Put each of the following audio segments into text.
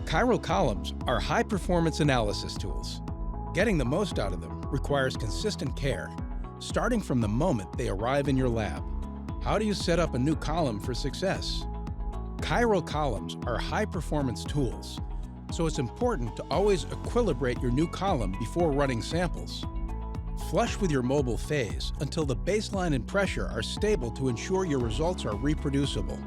Chiral columns are high-performance analysis tools. Getting the most out of them requires consistent care, starting from the moment they arrive in your lab. How do you set up a new column for success? Chiral columns are high-performance tools, so it's important to always equilibrate your new column before running samples. Flush with your mobile phase until the baseline and pressure are stable to ensure your results are reproducible.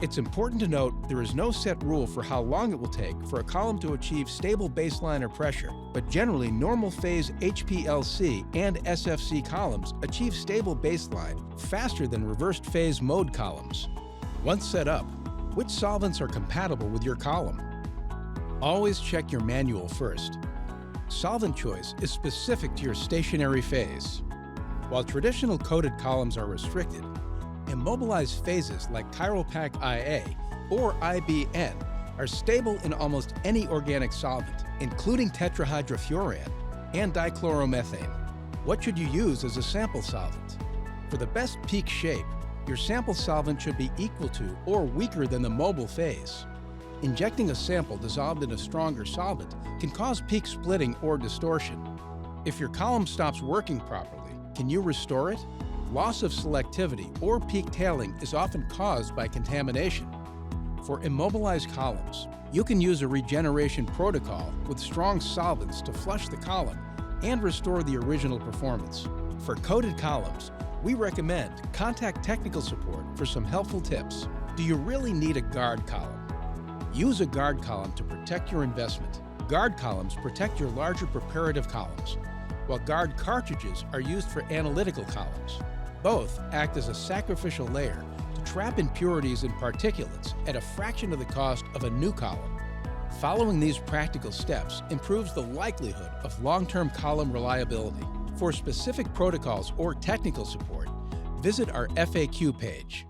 It's important to note there is no set rule for how long it will take for a column to achieve stable baseline or pressure, but generally normal phase HPLC and SFC columns achieve stable baseline faster than reversed phase mode columns. Once set up, which solvents are compatible with your column? Always check your manual first. Solvent choice is specific to your stationary phase. While traditional coated columns are restricted, immobilized phases like Chiral Pack IA or IBN are stable in almost any organic solvent, including tetrahydrofuran and dichloromethane. What should you use as a sample solvent? For the best peak shape, your sample solvent should be equal to or weaker than the mobile phase. Injecting a sample dissolved in a stronger solvent can cause peak splitting or distortion. If your column stops working properly, can you restore it? Loss of selectivity or peak tailing is often caused by contamination. For immobilized columns, you can use a regeneration protocol with strong solvents to flush the column and restore the original performance. For coated columns, we recommend contact technical support for some helpful tips. Do you really need a guard column? Use a guard column to protect your investment. Guard columns protect your larger preparative columns, while guard cartridges are used for analytical columns. Both act as a sacrificial layer to trap impurities and particulates at a fraction of the cost of a new column. Following these practical steps improves the likelihood of long-term column reliability. For specific protocols or technical support, visit our FAQ page.